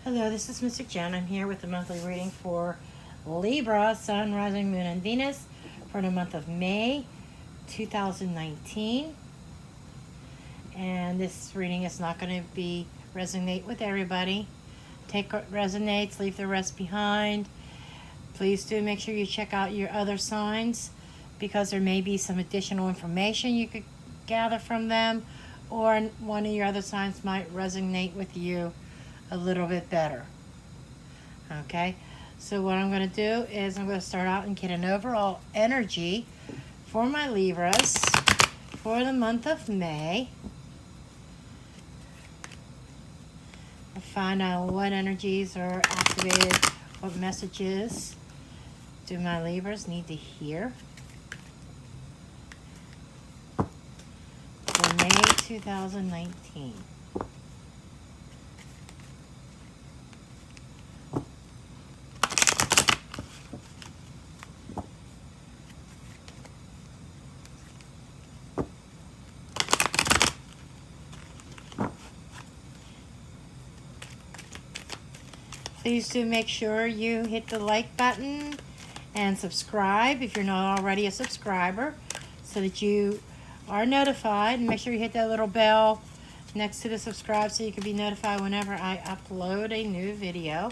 Hello, this is Mr. Jen. I'm here with the monthly reading for Libra, Sun, Rising, Moon, and Venus for the month of May 2019. And this reading is not going to resonate with everybody. Take what resonates, leave the rest behind. Please do make sure you check out your other signs because there may be some additional information you could gather from them, or one of your other signs might resonate with you a little bit better. Okay, so what I'm going to do is I'm going to start out and get an overall energy for my Libras for the month of May. I'll find out what energies are activated, what messages do my Libras need to hear for May 2019. Please do make sure you hit the like button and subscribe if you're not already a subscriber so that you are notified. And make sure you hit that little bell next to the subscribe so you can be notified whenever I upload a new video.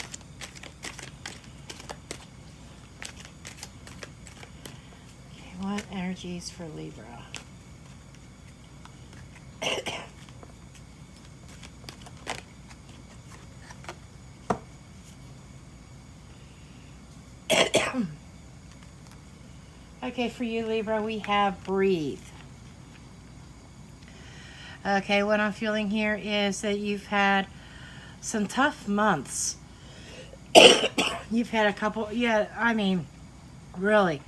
Okay, what energies for Libra? Okay, for you, Libra, we have breathe. Okay, what I'm feeling here is that you've had some tough months. You've had a couple, really,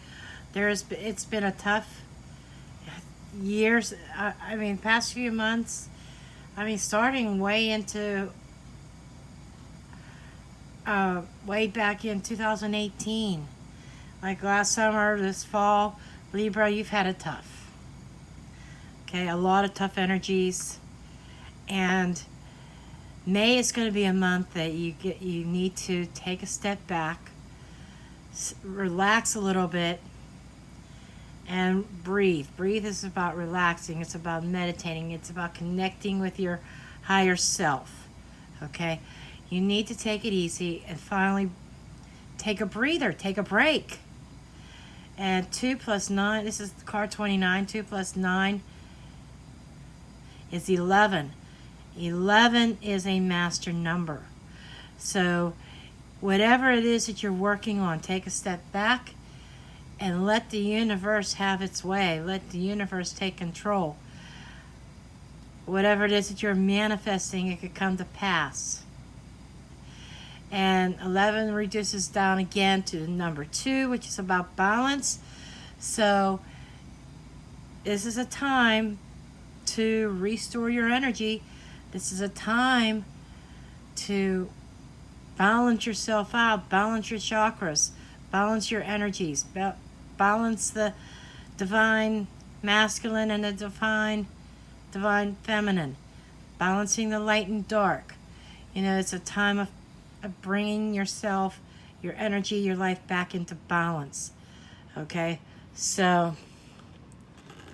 it's been a tough years. Past few months, starting way into, way back in 2018. Like last summer, this fall, Libra, you've had it tough. Okay, a lot of tough energies. And May is going to be a month that you need to take a step back, relax a little bit, and breathe. Breathe is about relaxing. It's about meditating. It's about connecting with your higher self. Okay, you need to take it easy and finally take a breather, take a break. And 2 plus 9, this is card 29, 2 plus 9 is 11. 11 is a master number. So whatever it is that you're working on, take a step back and let the universe have its way. Let the universe take control. Whatever it is that you're manifesting, it could come to pass. And 11 reduces down again to number 2, which is about balance. So this is a time to restore your energy. This is a time to balance yourself out, balance your chakras, balance your energies, balance the divine masculine and the divine feminine, balancing the light and dark. It's a time of bringing yourself, your energy, your life back into balance. Okay, so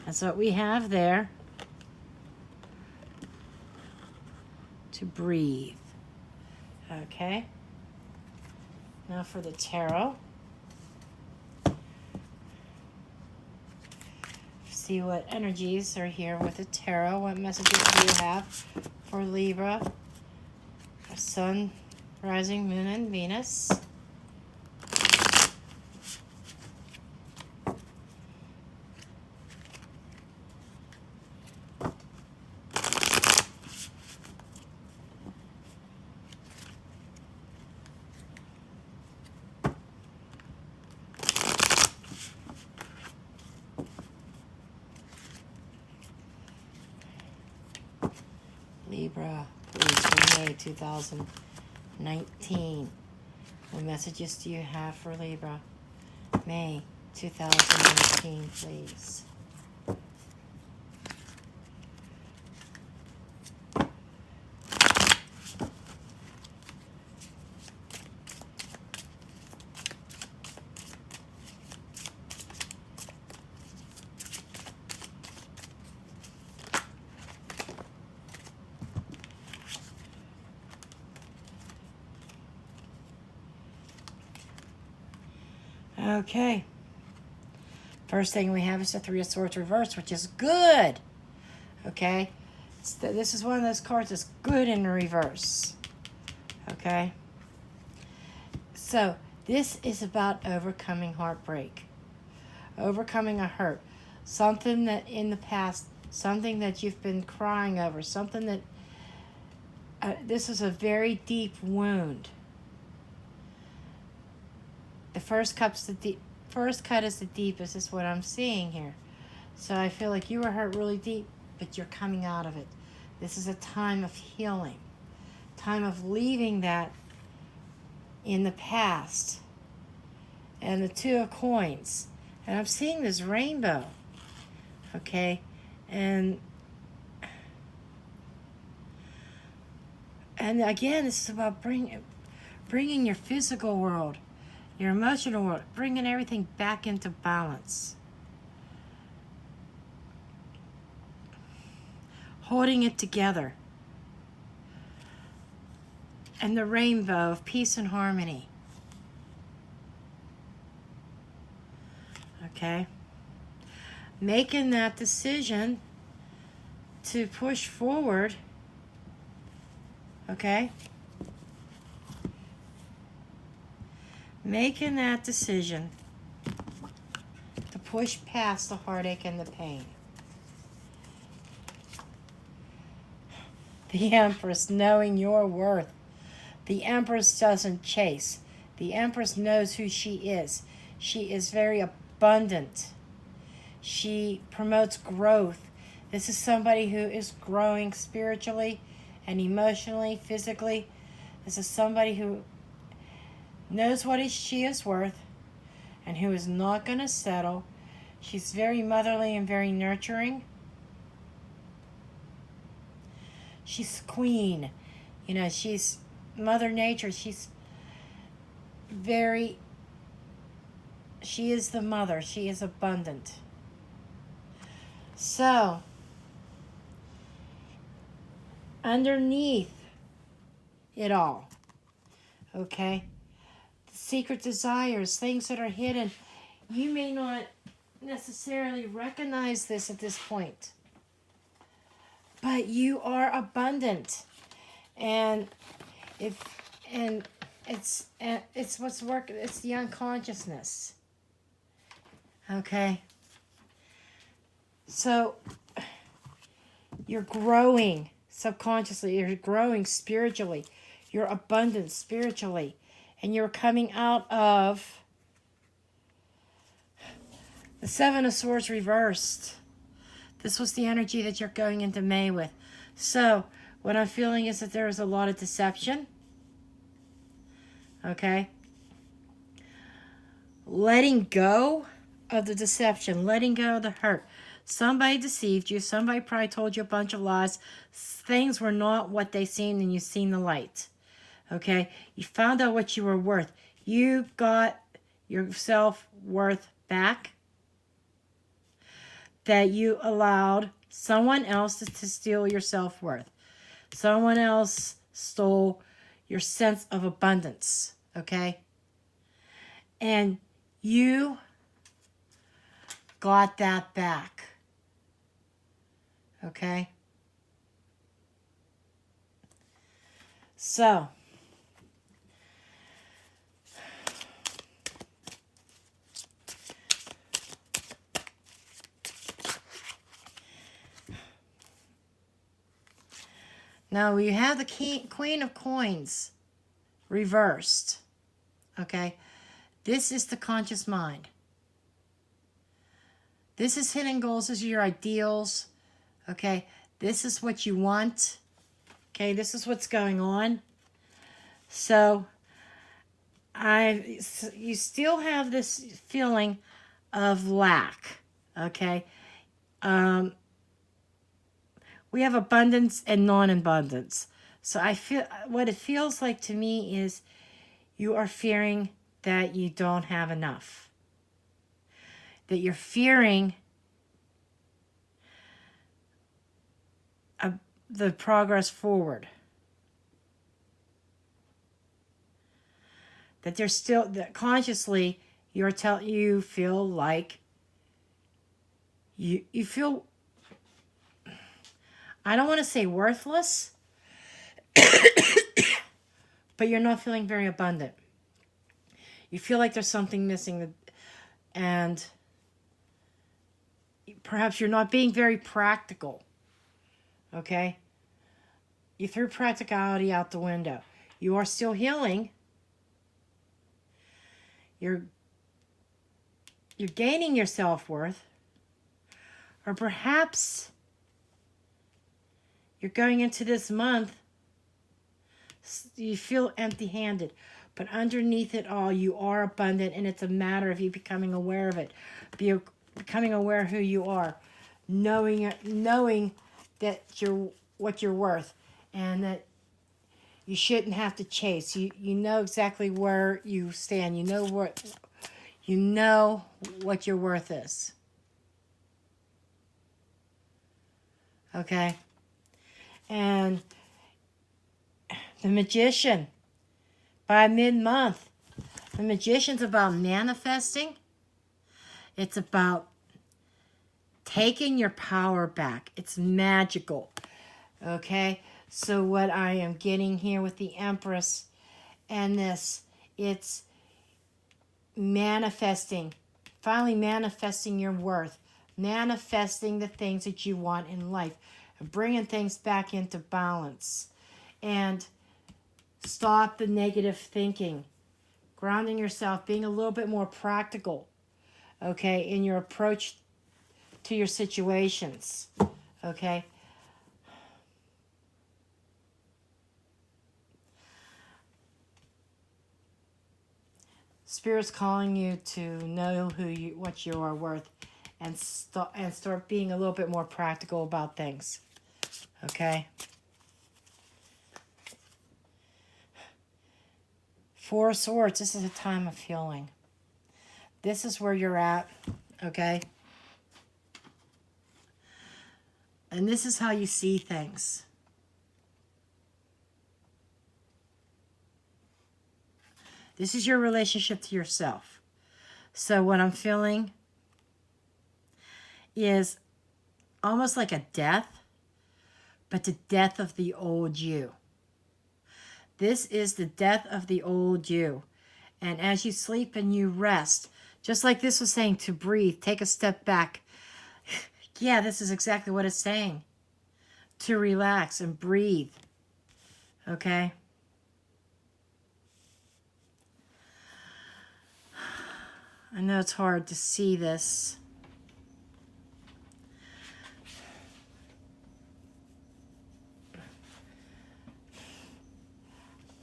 that's what we have there. To breathe. Okay, now for the tarot. See what energies are here with the tarot. What messages do you have for Libra? Sun, Rising, Moon, and Venus. Libra, please, for May 2019. What messages do you have for Libra? May 2019, please. Okay. First thing we have is the Three of Swords reversed, which is good. Okay. This is one of those cards that's good in reverse. Okay. So this is about overcoming heartbreak. Overcoming a hurt. Something that in the past, something that you've been crying over. Something that, this is a very deep wound. The first cut is the deepest, is what I'm seeing here. So I feel like you were hurt really deep, but you're coming out of it. This is a time of healing, time of leaving that in the past. And the Two of Coins, and I'm seeing this rainbow. Okay, and again, this is about bringing your physical world, your emotional world, bringing everything back into balance. Holding it together. And the rainbow of peace and harmony. Okay? Making that decision to push forward. Okay? Making that decision to push past the heartache and the pain. The Empress, knowing your worth. The Empress doesn't chase. The Empress knows who she is. She is very abundant. She promotes growth. This is somebody who is growing spiritually and emotionally, physically. This is somebody who knows what she is worth and who is not going to settle. She's very motherly and very nurturing. She's queen. You know, she's Mother Nature. She is the mother. She is abundant. So, underneath it all, okay, the secret desires, things that are hidden, you may not necessarily recognize this at this point, but you are abundant, and it's what's working. It's the unconsciousness. Okay. So you're growing subconsciously. You're growing spiritually. You're abundant spiritually, and you're coming out of the Seven of Swords reversed. This was the energy that you're going into May with. So what I'm feeling is that there is a lot of deception. Okay? Letting go of the deception. Letting go of the hurt. Somebody deceived you. Somebody probably told you a bunch of lies. Things were not what they seemed, and you've seen the light. Okay? You found out what you were worth. You got your self-worth back. That you allowed someone else to steal your self-worth. Someone else stole your sense of abundance, okay? And you got that back, okay? So, now we have the Queen of Coins reversed. Okay? This is the conscious mind. This is hidden goals. This is your ideals. Okay? This is what you want. Okay? This is what's going on. So, you still have this feeling of lack. Okay? We have abundance and non-abundance. So I feel what it feels like to me is you are fearing that you don't have enough. That you're fearing the progress forward. That there's still, that consciously You feel like you feel, I don't want to say worthless, but you're not feeling very abundant. You feel like there's something missing, and perhaps you're not being very practical. Okay? You threw practicality out the window. You are still healing. You're gaining your self-worth. Or perhaps you're going into this month, you feel empty-handed. But underneath it all, you are abundant, and it's a matter of you becoming aware of it. Becoming aware of who you are. Knowing that what you're worth, and that you shouldn't have to chase. You know exactly where you stand. You know what your worth is. Okay? And the Magician, by mid-month, the Magician's about manifesting. It's about taking your power back. It's magical. Okay? So what I am getting here with the Empress and this, it's manifesting. Finally manifesting your worth. Manifesting the things that you want in life. Bringing things back into balance. And stop the negative thinking. Grounding yourself. Being a little bit more practical. Okay? In your approach to your situations. Okay? Spirit's calling you to know what you are worth, and start being a little bit more practical about things. Okay? Four of Swords, this is a time of healing. This is where you're at, okay? And this is how you see things. This is your relationship to yourself. So what I'm feeling is almost like a death, but the death of the old you. This is the death of the old you. And as you sleep and you rest, just like this was saying, to breathe, take a step back. Yeah, this is exactly what it's saying. To relax and breathe. Okay? I know it's hard to see this.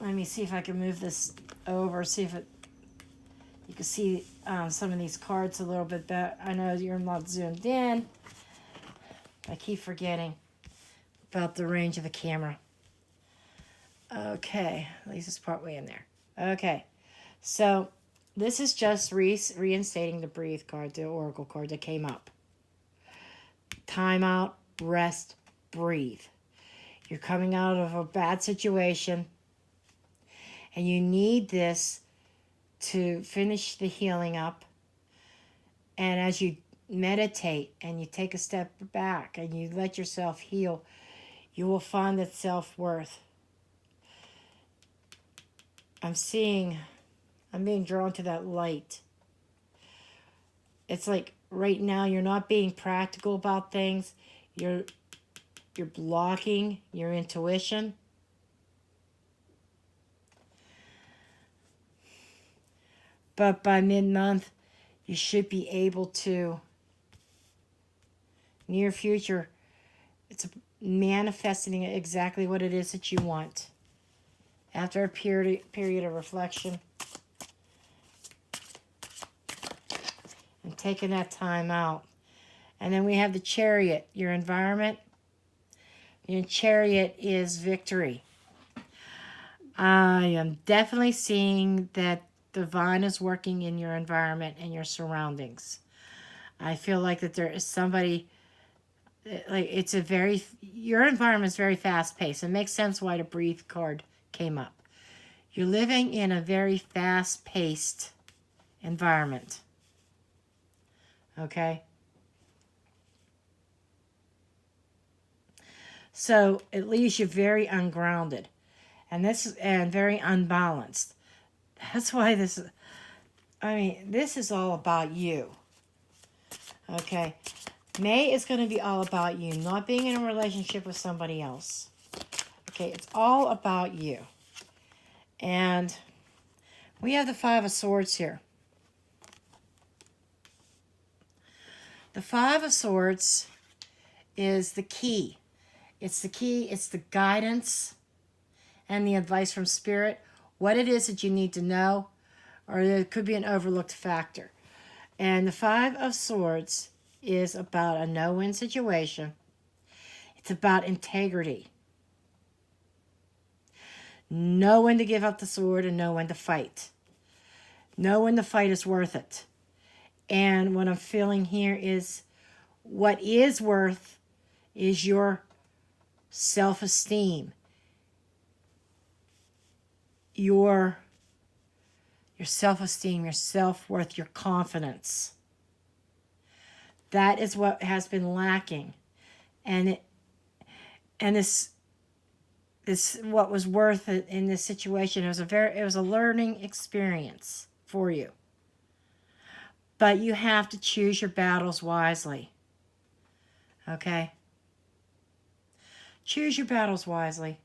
Let me see if I can move this over, see if you can see some of these cards a little bit better. I know you're not zoomed in. I keep forgetting about the range of the camera. Okay, at least it's partway in there. Okay, so this is just reinstating the breathe card, the oracle card that came up. Time out, rest, breathe. You're coming out of a bad situation, and you need this to finish the healing up. And as you meditate and you take a step back and you let yourself heal, you will find that self-worth. I'm being drawn to that light. It's like right now you're not being practical about things. You're blocking your intuition. But by mid-month, you should be able to, near future, it's manifesting exactly what it is that you want. After a period of reflection and taking that time out. And then we have the Chariot, your environment. Your Chariot is victory. I am definitely seeing that divine is working in your environment and your surroundings. I feel like that there is somebody, like your environment is very fast paced. It makes sense why the breathe card came up. You're living in a very fast paced environment. Okay? So it leaves you very ungrounded and very unbalanced. That's why this is all about you. Okay? May is going to be all about you, not being in a relationship with somebody else. Okay, it's all about you. And we have the Five of Swords here. The Five of Swords is the key. It's the key, it's the guidance and the advice from Spirit, what it is that you need to know, or there could be an overlooked factor. And the Five of Swords is about a no-win situation. It's about integrity. Know when to give up the sword and know when to fight. Know when the fight is worth it. And what I'm feeling here is what is worth is your self-esteem, your self-esteem, your self-worth, your confidence. That is what has been lacking. And this what was worth it in this situation. It was a learning experience for you. But you have to choose your battles wisely. Okay? Choose your battles wisely.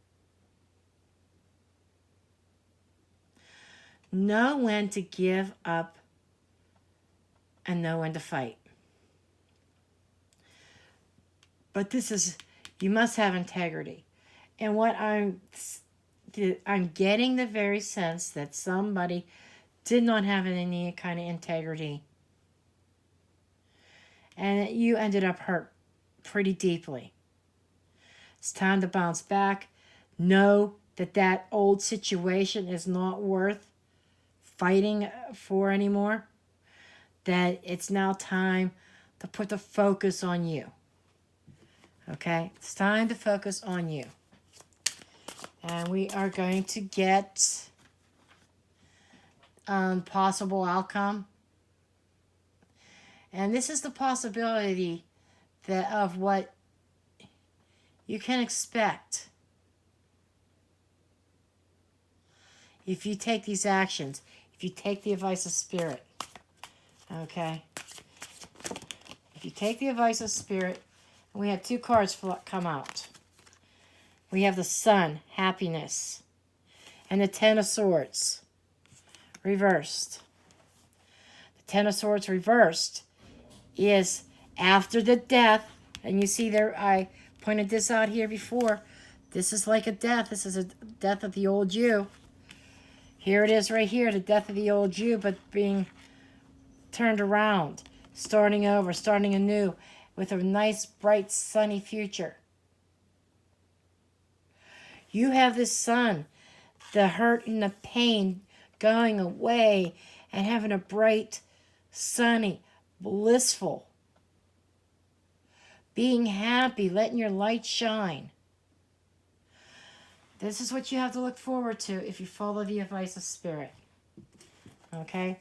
Know when to give up and know when to fight. But you must have integrity. And what I'm getting the very sense that somebody did not have any kind of integrity. And you ended up hurt pretty deeply. It's time to bounce back. Know that old situation is not worth fighting for anymore. That it's now time to put the focus on you. Okay? It's time to focus on you. And we are going to get possible outcome. And this is the possibility of what you can expect if you take these actions, if you take the advice of Spirit. Okay? If you take the advice of Spirit, and we have two cards come out. We have the Sun, happiness, and the Ten of Swords, reversed. The Ten of Swords reversed is after the death, and you see there, I pointed this out here before. This is like a death. This is a death of the old you. Here it is right here, the death of the old you, but being turned around, starting over, starting anew, with a nice, bright, sunny future. You have this Sun, the hurt and the pain going away and having a bright, sunny, blissful, being happy, letting your light shine. This is what you have to look forward to if you follow the advice of Spirit. Okay?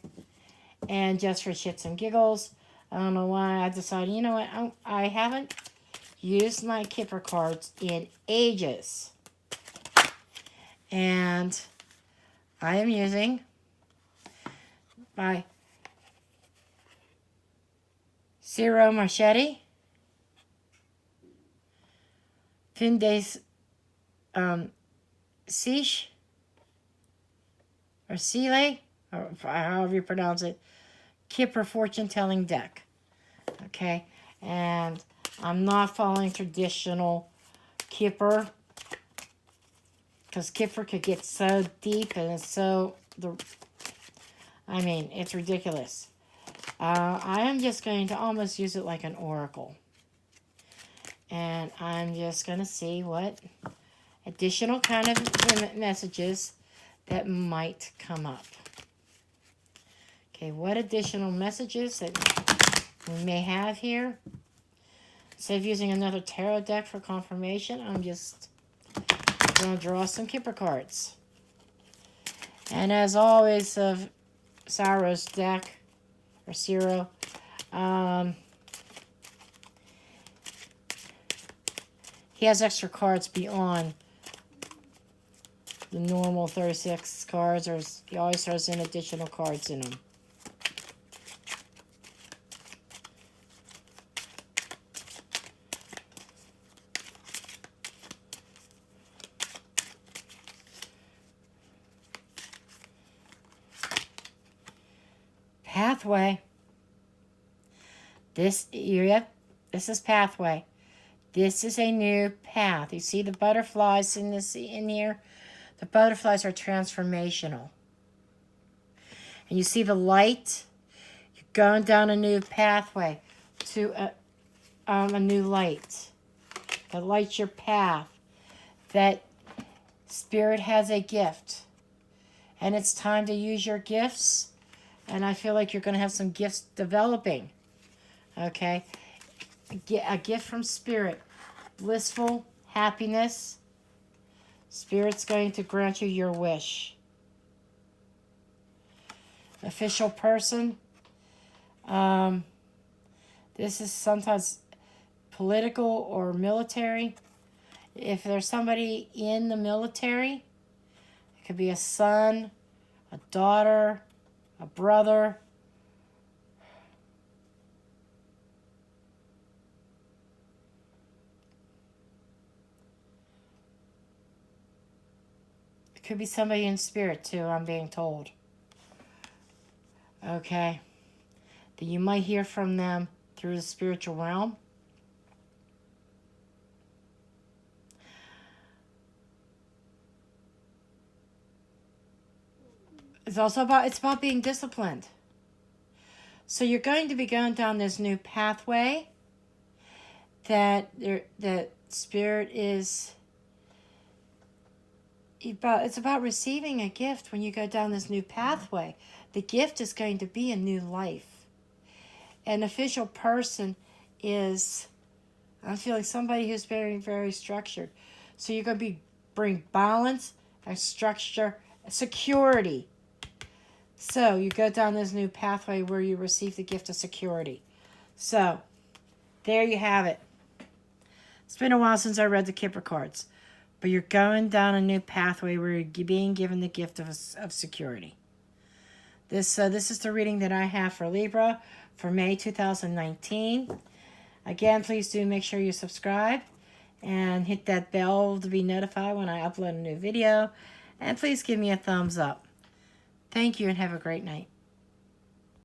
And just for shits and giggles, I don't know why I decided, you know what, I haven't used my Kipper cards in ages. And I am using my Zero Machete, Fin des Siche, or Sile, or however you pronounce it, Kipper fortune telling deck. Okay, and I'm not following traditional Kipper, because Kipper could get so deep and it's it's ridiculous. I am just going to almost use it like an oracle. And I'm just going to see what additional kind of messages that might come up. Okay, what additional messages that we may have here? Instead of using another tarot deck for confirmation, I'm just going to draw some Kipper cards. And as always, Cyro's deck, or Zero. He has extra cards beyond the normal 36 cards, or he always throws in additional cards in them. Pathway. This is pathway. This is a new path. You see the butterflies in here? The butterflies are transformational. And you see the light? You're going down a new pathway to a new light. That lights your path. That Spirit has a gift. And it's time to use your gifts. And I feel like you're going to have some gifts developing. Okay? A gift from Spirit. Blissful happiness. Spirit's going to grant you your wish. Official person. This is sometimes political or military. If there's somebody in the military, it could be a son, a daughter, a brother. It could be somebody in spirit too, I'm being told. Okay. That you might hear from them through the spiritual realm. It's about being disciplined. So you're going to be going down this new pathway that Spirit is about. It's about receiving a gift when you go down this new pathway. The gift is going to be a new life. An official person is, I'm feeling somebody who's very, very structured. So you're going to bring balance and structure, security. So you go down this new pathway where you receive the gift of security. So there you have it. It's been a while since I read the Kipper cards. But you're going down a new pathway where you're being given the gift of security. This is the reading that I have for Libra for May 2019. Again, please do make sure you subscribe and hit that bell to be notified when I upload a new video. And please give me a thumbs up. Thank you and have a great night.